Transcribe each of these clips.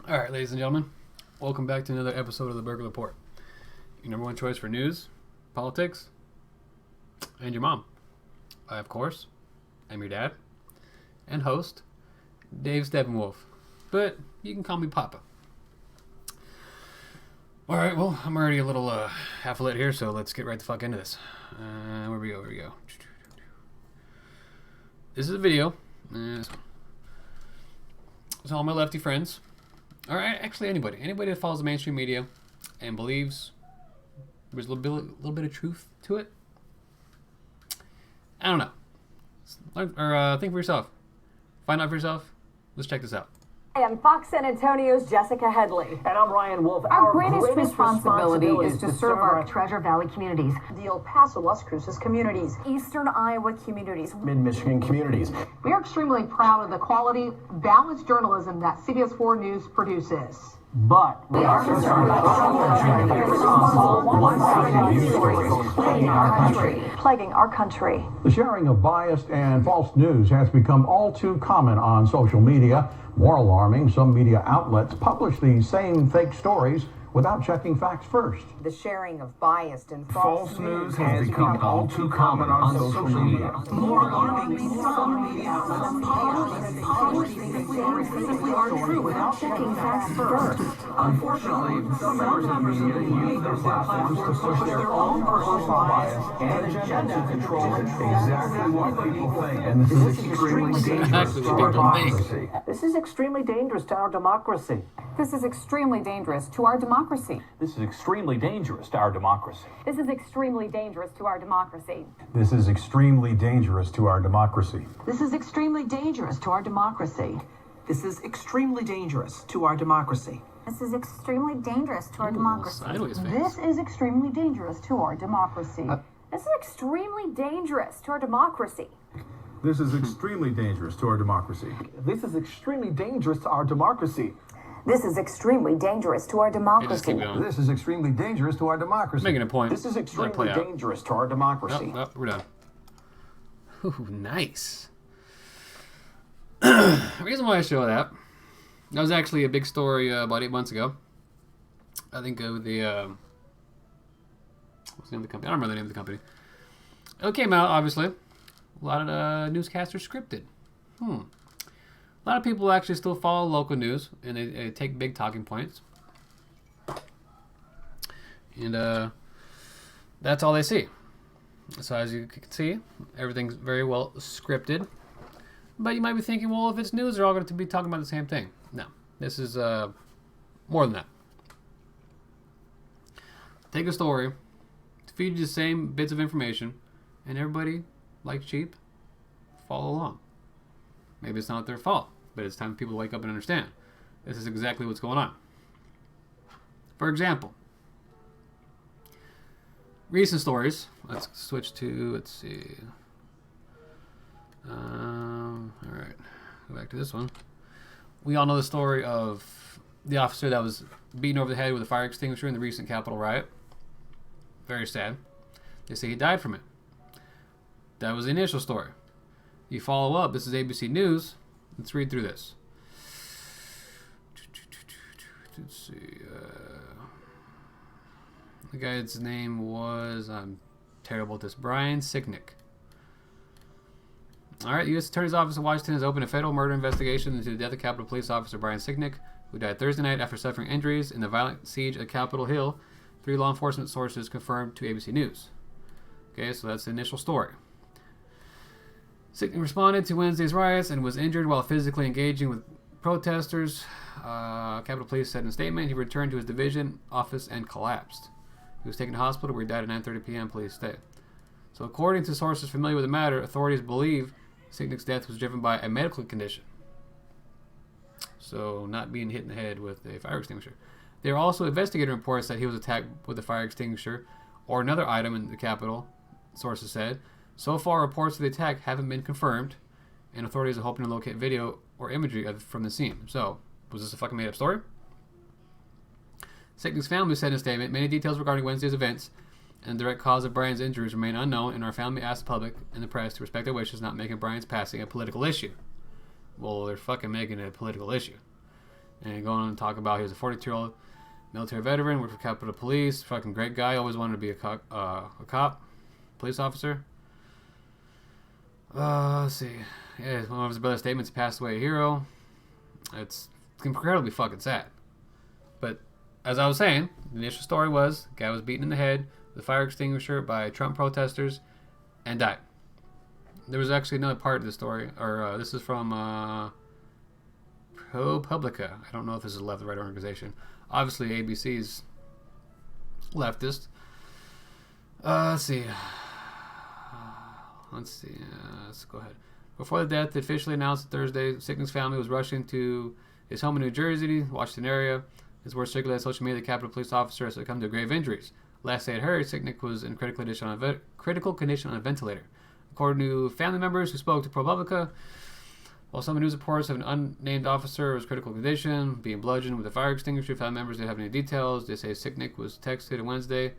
All right, ladies and gentlemen, welcome back to another episode of the Burger Report. Your number one choice for news, politics, and your mom. I, of course, am your dad and host, Dave Steppenwolf, but you can call me Papa. All right, well, I'm already a little half lit here, so let's get right the fuck into this. Where we go. This is a video. It's all my lefty friends. Or actually anybody that follows the mainstream media and believes there's a little bit of truth to it. I don't know. Think for yourself. Find out for yourself. Let's check this out. Hi, I'm Fox San Antonio's Jessica Headley. And I'm Ryan Wolf. Our greatest responsibility is to serve our Treasure Valley communities, the El Paso, Las Cruces communities, Eastern Iowa communities, Mid-Michigan communities. We are extremely proud of the quality, balanced journalism that CBS 4 News produces. But We are concerned about irresponsible, one-sided news stories plaguing our country. The sharing of biased and false news has become all too common on social media. More alarming, some media outlets publish these same fake stories without checking facts first. The sharing of biased and false news has become all too common on social media. More alarming, some media outlets publish these stories simply aren't true without checking facts first. Unfortunately, some members of the media use their platforms to push their own personal bias and agenda to control exactly what people think. And this is extremely dangerous to our democracy. This is extremely dangerous to our democracy. This is extremely dangerous to our democracy. This is extremely dangerous to our democracy. This is extremely dangerous to our democracy. This is extremely dangerous to our democracy. This is extremely dangerous to our democracy. This is extremely dangerous to our democracy. This is extremely dangerous to our democracy. Sideways face. This is extremely dangerous to our democracy. This is extremely dangerous to our democracy. This is extremely dangerous to our democracy. This is extremely dangerous to our democracy. This is extremely dangerous to our Hey, just keep democracy. going. This is extremely dangerous to our democracy. Making a point. This is Let it extremely play out. dangerous to our democracy. Oh, we're done. Ooh, nice. The reason why I show that was actually a big story about 8 months ago. I think the what's the name of the company? I don't remember the name of the company. It came out, obviously. A lot of newscasters scripted. A lot of people actually still follow local news, and they take big talking points. And that's all they see. So as you can see, everything's very well scripted. But you might be thinking, well, if it's news, they're all going to be talking about the same thing. No, this is more than that. Take a story, feed you the same bits of information, and everybody, like sheep, follow along. Maybe it's not their fault, but it's time for people to wake up and understand. This is exactly what's going on. For example, recent stories. Let's switch to, let's see. All right, go back to this one. We all know the story of the officer that was beaten over the head with a fire extinguisher in the recent Capitol riot. Very sad. They say he died from it. That was the initial story. You follow up. This is ABC News. Let's read through this. Let's see. The guy's name was, I'm terrible at this, Brian Sicknick. All right, the U.S. Attorney's Office in Washington has opened a federal murder investigation into the death of Capitol Police Officer Brian Sicknick, who died Thursday night after suffering injuries in the violent siege at Capitol Hill. 3 law enforcement sources confirmed to ABC News. Okay, so that's the initial story. Sicknick responded to Wednesday's riots and was injured while physically engaging with protesters. Capitol Police said in a statement he returned to his division office and collapsed. He was taken to hospital where he died at 9:30 p.m. Police state. So according to sources familiar with the matter, authorities believe Sicknick's death was driven by a medical condition. So not being hit in the head with a fire extinguisher. There are also investigator reports that he was attacked with a fire extinguisher or another item in the Capitol, sources said. So far, reports of the attack haven't been confirmed, and authorities are hoping to locate video or imagery from the scene. So, was this a fucking made-up story? Sicknick's family said in a statement, many details regarding Wednesday's events and the direct cause of Brian's injuries remain unknown, and our family asked the public and the press to respect their wishes, not making Brian's passing a political issue. Well, they're fucking making it a political issue. And going on to talk about he was a 42-year-old military veteran, worked for Capitol Police, fucking great guy, always wanted to be a cop, police officer. Let's see. Yeah, one of his brother's statements, he passed away a hero. It's incredibly fucking sad. But as I was saying, the initial story was the guy was beaten in the head with a fire extinguisher by Trump protesters and died. There was actually another part of the story, or this is from ProPublica. I don't know if this is a left or right organization. Obviously, ABC's leftist. Let's see. Let's go ahead. Before the death, officially announced Thursday, Sicknick's family was rushing to his home in New Jersey, Washington area. His words circulated on social media. The Capitol Police officer has succumbed to grave injuries. Last they had heard, Sicknick was in critical condition on a ventilator. According to family members who spoke to ProPublica, while some news reports of an unnamed officer was critical condition, being bludgeoned with a fire extinguisher, family members didn't have any details. They say Sicknick was texted on Wednesday.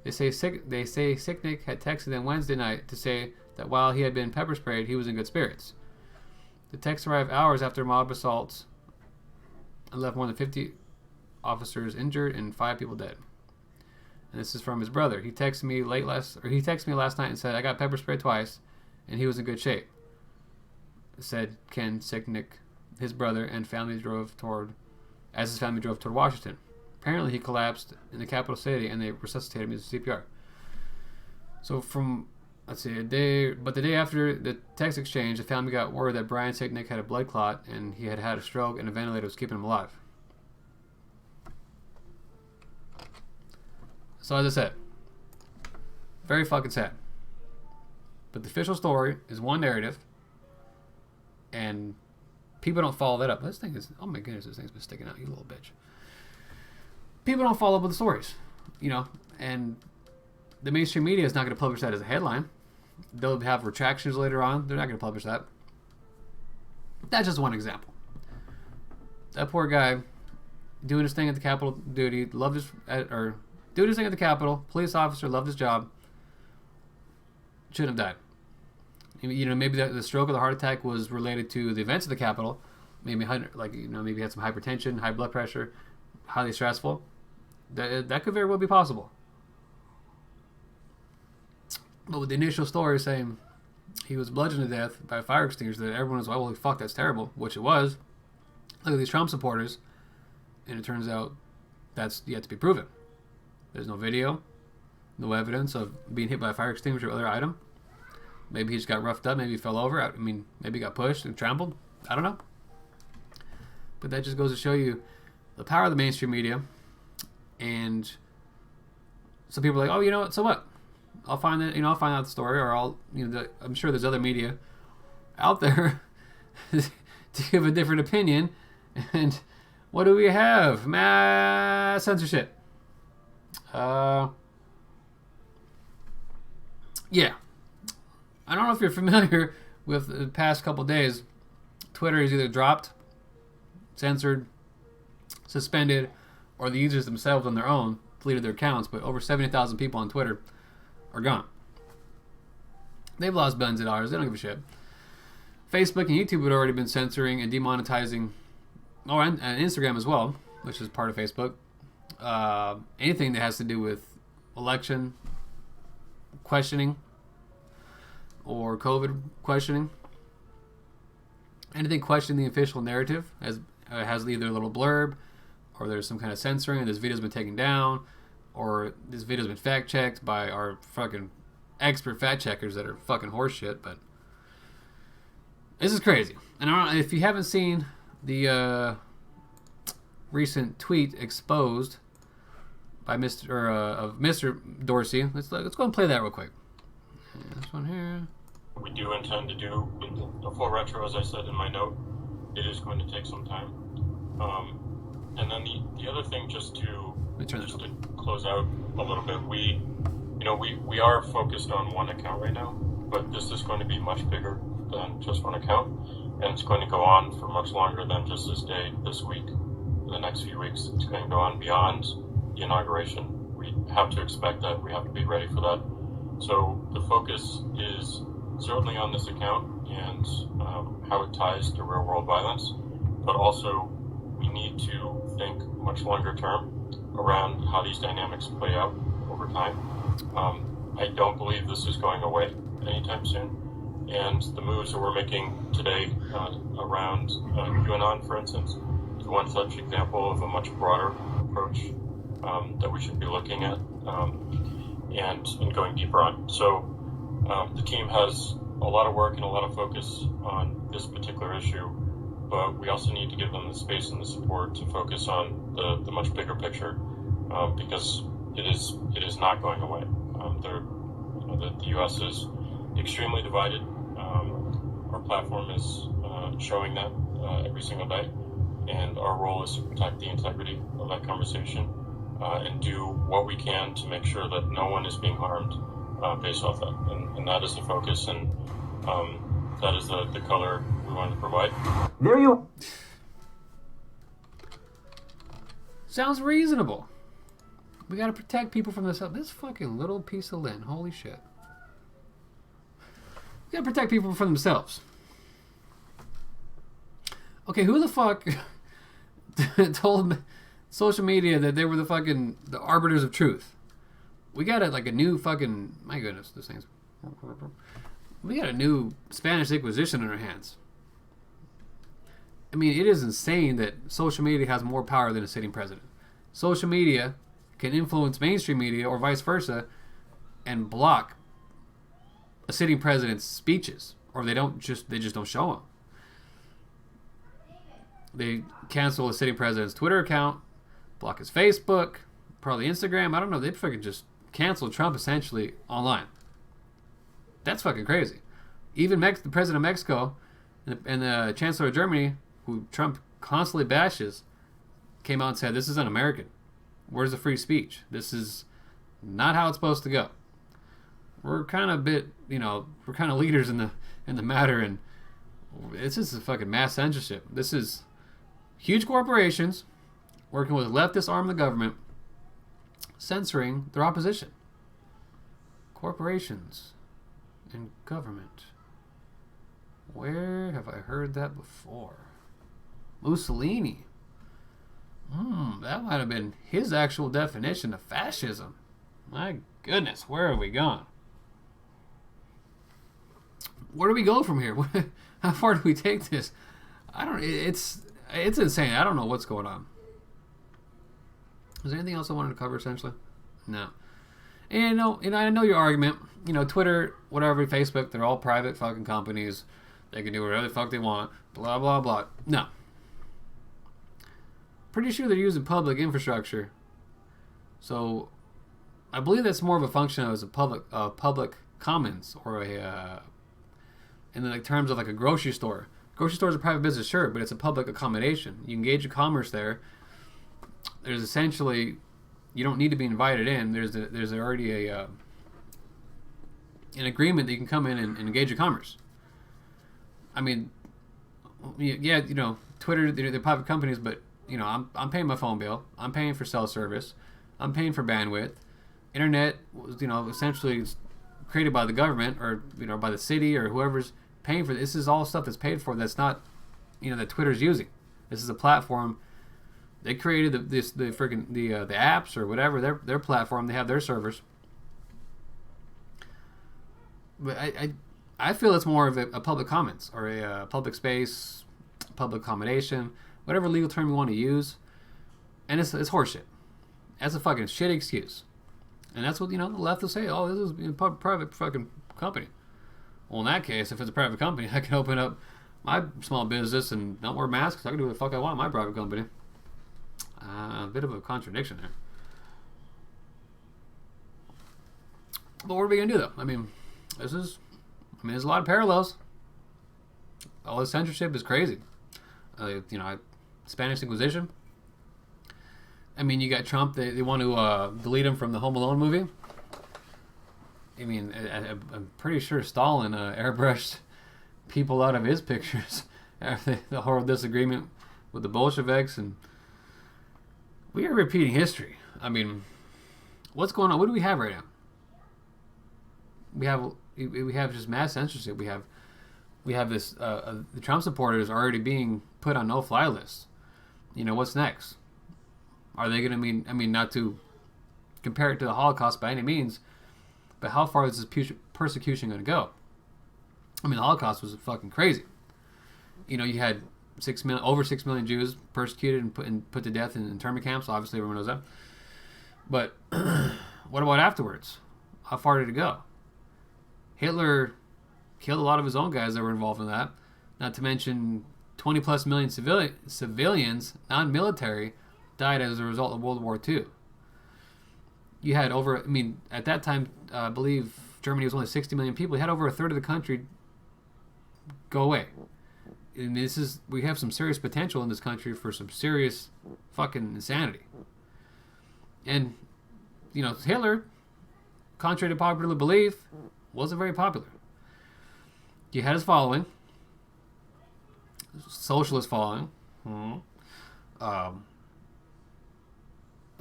They say Sicknick had texted them Wednesday night to say that while he had been pepper sprayed, he was in good spirits. The text arrived hours after mob assaults and left more than 50 officers injured and 5 people dead. And this is from his brother. He texted me last night and said, "I got pepper sprayed twice, and he was in good shape," said Ken Sicknick, his brother, and his family drove toward Washington. Apparently, he collapsed in the capital city, and they resuscitated him using CPR. So the day after the text exchange, the family got word that Brian Sicknick had a blood clot, and he had had a stroke, and a ventilator was keeping him alive. So as I said, very fucking sad. But the official story is one narrative, and people don't follow that up. This thing is, oh my goodness, this thing's been sticking out, you little bitch. People don't follow up with the stories, and the mainstream media is not going to publish that as a headline. They'll have retractions later on. They're not going to publish that. That's just one example. That poor guy doing his thing at the Capitol duty, doing his thing at the Capitol, police officer, loved his job, shouldn't have died. Maybe the stroke or the heart attack was related to the events of the Capitol. Maybe maybe he had some hypertension, high blood pressure, highly stressful. That could very well be possible. But with the initial story saying he was bludgeoned to death by a fire extinguisher, that everyone was like, "Holy fuck, that's terrible," which it was. Look at these Trump supporters, and it turns out that's yet to be proven. There's no video, no evidence of being hit by a fire extinguisher or other item. Maybe he just got roughed up. Maybe he fell over. Maybe he got pushed and trampled. I don't know. But that just goes to show you the power of the mainstream media. And some people are like, "Oh, you know what? So what? I'll find it. I'll find out the story, or I'm sure there's other media out there to give a different opinion." And what do we have? Mass censorship. Yeah. I don't know if you're familiar with the past couple days. Twitter is either dropped, censored, suspended, or the users themselves on their own deleted their accounts, but over 70,000 people on Twitter are gone. They've lost billions of dollars. They don't give a shit. Facebook and YouTube had already been censoring and demonetizing, and Instagram as well, which is part of Facebook. Anything that has to do with election questioning or COVID questioning. Anything questioning the official narrative has either a little blurb, or there's some kind of censoring, or this video's been taken down, or this video's been fact-checked by our fucking expert fact-checkers that are fucking horseshit. But this is crazy. And I don't know if you haven't seen the recent tweet exposed by Mr. Dorsey. Let's go and play that real quick. This one here. We do intend to do a full retro, as I said in my note. It is going to take some time. And then the other thing, just to close out a little bit, we are focused on one account right now, but this is going to be much bigger than just one account, and it's going to go on for much longer than just this day, this week, the next few weeks. It's going to go on beyond the inauguration. We have to expect that. We have to be ready for that. So the focus is certainly on this account and how it ties to real-world violence, but also we need to think much longer term around how these dynamics play out over time. I don't believe this is going away anytime soon. And the moves that we're making today around QAnon, for instance, is one such example of a much broader approach that we should be looking at and going deeper on. So the team has a lot of work and a lot of focus on this particular issue, but we also need to give them the space and the support to focus on the much bigger picture, because it is not going away. The U.S. is extremely divided. Our platform is showing that every single day, and our role is to protect the integrity of that conversation and do what we can to make sure that no one is being harmed based off that. And that is the focus, and that is the color we want to provide. There you... Sounds reasonable. We gotta protect people from this. This fucking little piece of lint. Holy shit. We gotta protect people from themselves. Okay, who the fuck told social media that they were the arbiters of truth? We got a new fucking... My goodness, this thing's... We got a new Spanish Inquisition in our hands. I mean, it is insane that social media has more power than a sitting president. Social media can influence mainstream media or vice versa and block a sitting president's speeches, or they just don't show them. They cancel a sitting president's Twitter account, block his Facebook, probably Instagram. I don't know. They fucking just cancel Trump essentially online. That's fucking crazy. Even the president of Mexico and the chancellor of Germany, who Trump constantly bashes, came out and said, this is un-American. Where's the free speech? This is not how it's supposed to go. We're kind of we're kind of leaders in the matter, and this is a fucking mass censorship. This is huge corporations working with leftist arm of the government, censoring their opposition. Corporations and government. Where have I heard that before? Mussolini. That might have been his actual definition of fascism. My goodness, where have we gone? Where do we go from here? How far do we take this? It's insane. I don't know what's going on. Is there anything else I wanted to cover, essentially? No. And I know your argument. Twitter, whatever, Facebook, they're all private fucking companies. They can do whatever the fuck they want. Blah, blah, blah. No. Pretty sure they're using public infrastructure. So, I believe that's more of a function as a public commons, or in the terms of like a grocery store. Grocery store is a private business, sure, but it's a public accommodation. You engage in commerce there. There's essentially, you don't need to be invited in. There's already an agreement that you can come in and engage in commerce. I mean, yeah, Twitter, they're private companies, but I'm paying my phone bill. I'm paying for cell service. I'm paying for bandwidth. Internet was, essentially created by the government, or by the city, or whoever's paying for this. This is all stuff that's paid for. That's not, that Twitter's using. This is a platform. They created the apps or whatever, their platform. They have their servers. But I feel it's more of a public commons, or a public space, public accommodation, whatever legal term you want to use. And it's horseshit. That's a fucking shit excuse. And that's what, the left will say. Oh, this is a private fucking company. Well, in that case, if it's a private company, I can open up my small business and not wear masks. I can do what the fuck I want in my private company. A bit of a contradiction there. But what are we going to do, though? I mean, there's a lot of parallels. All this censorship is crazy. Spanish Inquisition. I mean, you got Trump. They want to delete him from the Home Alone movie. I mean, I'm pretty sure Stalin airbrushed people out of his pictures after the horrible disagreement with the Bolsheviks, and we are repeating history. I mean, what's going on? What do we have right now? We have just mass censorship. We have this the Trump supporters already being put on no-fly lists. what's next? Are they going to not to compare it to the Holocaust by any means, but how far is this persecution going to go? I mean, the Holocaust was fucking crazy. You had over 6 million Jews persecuted and put to death in internment camps. Obviously, everyone knows that. But what about afterwards? How far did it go? Hitler killed a lot of his own guys that were involved in that. Not to mention 20 plus million civilians, non-military, died as a result of World War II. You had at that time, I believe Germany was only 60 million people. You had over a third of the country go away. And we have some serious potential in this country for some serious fucking insanity. And, Hitler, contrary to popular belief, wasn't very popular. You had his following, socialist following.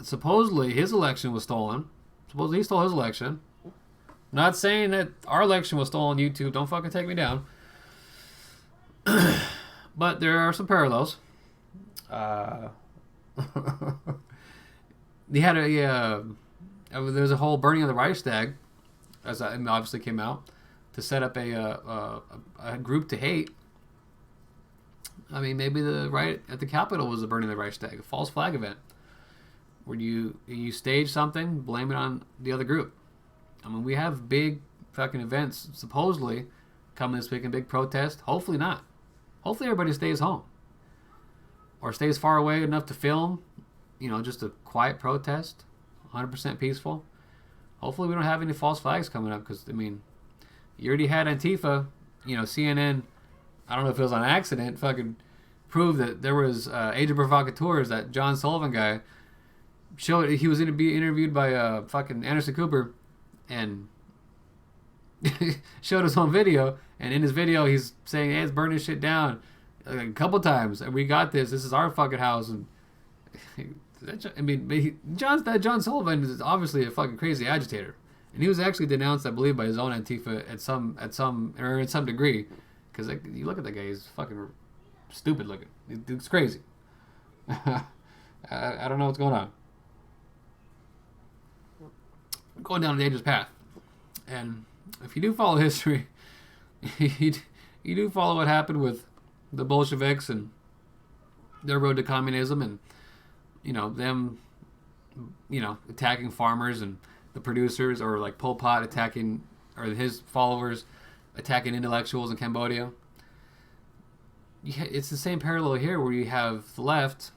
Supposedly his election was stolen. Supposedly he stole his election. Not saying that our election was stolen, YouTube. Don't fucking take me down. But there are some parallels. They had there's a whole burning of the Reichstag, as it obviously came out, to set up a group to hate. I mean, maybe the riot at the Capitol was the burning of the Reichstag, a false flag event, where you stage something, blame it on the other group. I mean, we have big fucking events supposedly coming this week, a big protest. Hopefully not. Hopefully everybody stays home or stays far away enough to film. Just a quiet protest, 100% peaceful. Hopefully we don't have any false flags coming up, because you already had Antifa. CNN, I don't know if it was on accident, fucking proved that there was agent provocateurs. That John Sullivan guy showed he was going to be interviewed by fucking Anderson Cooper, and showed us on video. And in his video, he's saying, "Hey, it's burning shit down," a couple times, and we got this. This is our fucking house. And John Sullivan is obviously a fucking crazy agitator, and he was actually denounced, I believe, by his own Antifa in some degree. Because you look at that guy, he's fucking stupid looking. It's crazy. I don't know what's going on. Going down a dangerous path. And if you do follow history, you do follow what happened with the Bolsheviks and their road to communism, and them attacking farmers and the producers, or like Pol Pot attacking, or his followers attacking intellectuals in Cambodia. It's the same parallel here, where you have the left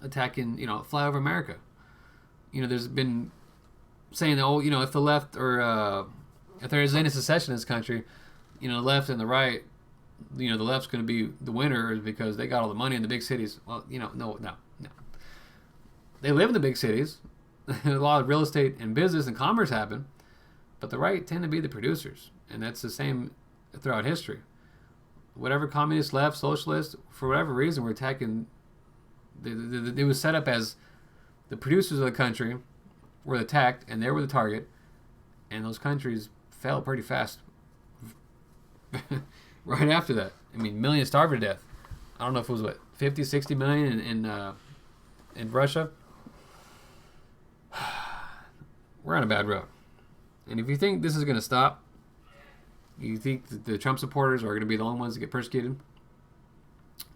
attacking, flyover America. There's been saying that, if the left, or if there is any secession in this country, the left and the right, the left's going to be the winners because they got all the money in the big cities. Well, no. They live in the big cities. A lot of real estate and business and commerce happen, but the right tend to be the producers, and that's the same throughout history. Whatever communist, left, socialist, for whatever reason, were attacking. It was set up as the producers of the country were attacked, and they were the target, and those countries fell pretty fast right after that. Millions starved to death. I don't know if it was 50, 60 million in Russia. We're on a bad road. And if you think this is going to stop, you think that the Trump supporters are going to be the only ones that get persecuted,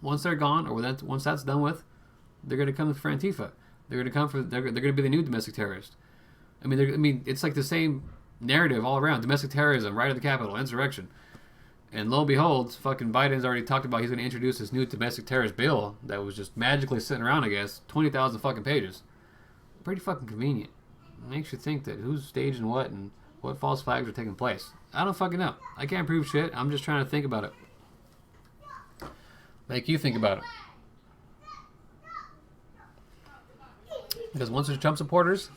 once they're gone, or once that's done with, they're going to come for Antifa. They're going to be the new domestic terrorist. It's like the same narrative all around. Domestic terrorism, right at the Capitol, insurrection. And lo and behold, fucking Biden's already talked about he's going to introduce this new domestic terrorist bill that was just magically sitting around, I guess, 20,000 fucking pages. Pretty fucking convenient. It makes you think that who's staging what and what false flags are taking place. I don't fucking know. I can't prove shit. I'm just trying to think about it. Make you think about it. Because once the Trump supporters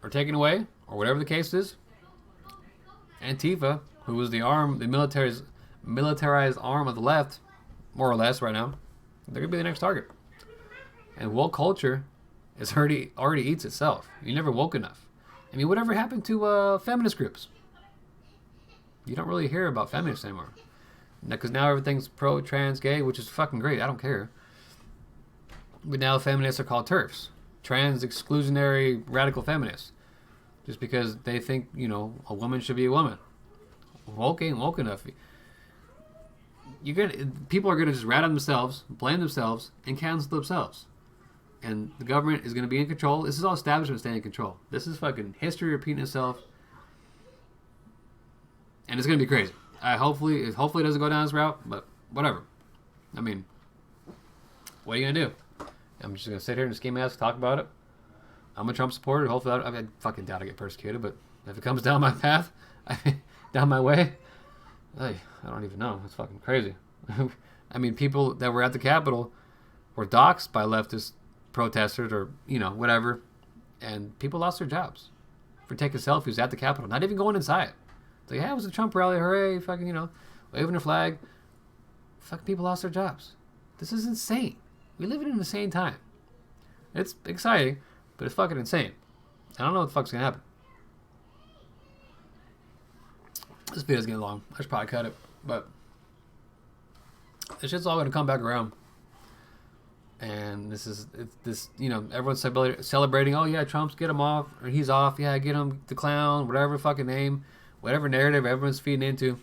are taken away, or whatever the case is, Antifa, who was the militarized arm of the left, more or less right now, they're going to be the next target. And woke culture is already eats itself. You never woke enough. Whatever happened to feminist groups? You don't really hear about feminists anymore. Because now everything's pro-trans, gay, which is fucking great. I don't care. But now feminists are called TERFs. Trans exclusionary radical feminists. Just because they think, you know, a woman should be a woman. Woke ain't woke enough. People are going to just rat on themselves, blame themselves, and cancel themselves. And the government is going to be in control. This is all establishment staying in control. This is fucking history repeating itself. And it's going to be crazy. Hopefully it doesn't go down this route, but whatever. I mean, what are you going to do? I'm just going to sit here and scheme ass talk about it. I'm a Trump supporter. Hopefully, I fucking doubt I get persecuted, but if it comes down my path, down my way, I don't even know. It's fucking crazy. I mean, people that were at the Capitol were doxxed by leftist protesters or, you know, whatever, and people lost their jobs for taking selfies at the Capitol, not even going inside. It's like, hey, it was a Trump rally, hooray, fucking, you know, waving a flag. Fucking people lost their jobs. This is insane. We live in an insane time. It's exciting, but it's fucking insane. I don't know what the fuck's gonna happen. This video's getting long. I should probably cut it, but this shit's all gonna come back around. And this, you know, everyone's celebrating. Oh yeah, Trump's get him off, or he's off. Yeah, get him the clown, whatever fucking name, whatever narrative everyone's feeding into.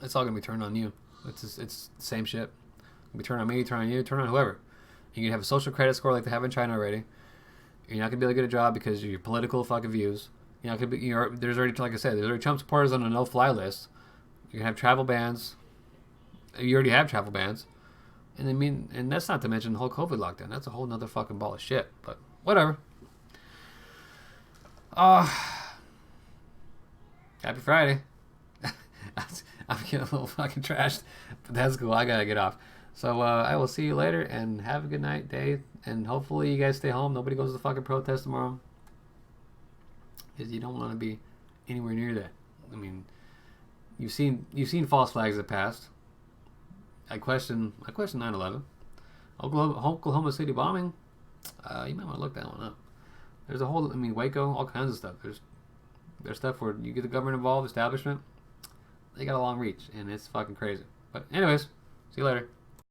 It's all gonna be turned on you. It's the same shit. It'll be turned on me, turn on you, turn on whoever. You can have a social credit score like they have in China already. You're not gonna be able to get a job because of your political fucking views. You're not gonna be. There's already, like I said, there's already Trump supporters on a no-fly list. You can have travel bans. You already have travel bans. And I mean, and that's not to mention the whole COVID lockdown. That's a whole nother fucking ball of shit. But whatever. Happy Friday. I'm getting a little fucking trashed, but that's cool. I gotta get off. So I will see you later, and have a good night, day, and hopefully you guys stay home. Nobody goes to the fucking protest tomorrow, because you don't want to be anywhere near that. I mean, you've seen false flags in the past. I question 9/11, Oklahoma City bombing. You might want to look that one up. There's a whole, I mean, Waco, all kinds of stuff. There's stuff where you get the government involved, establishment. They got a long reach, and it's fucking crazy. But anyways, see you later.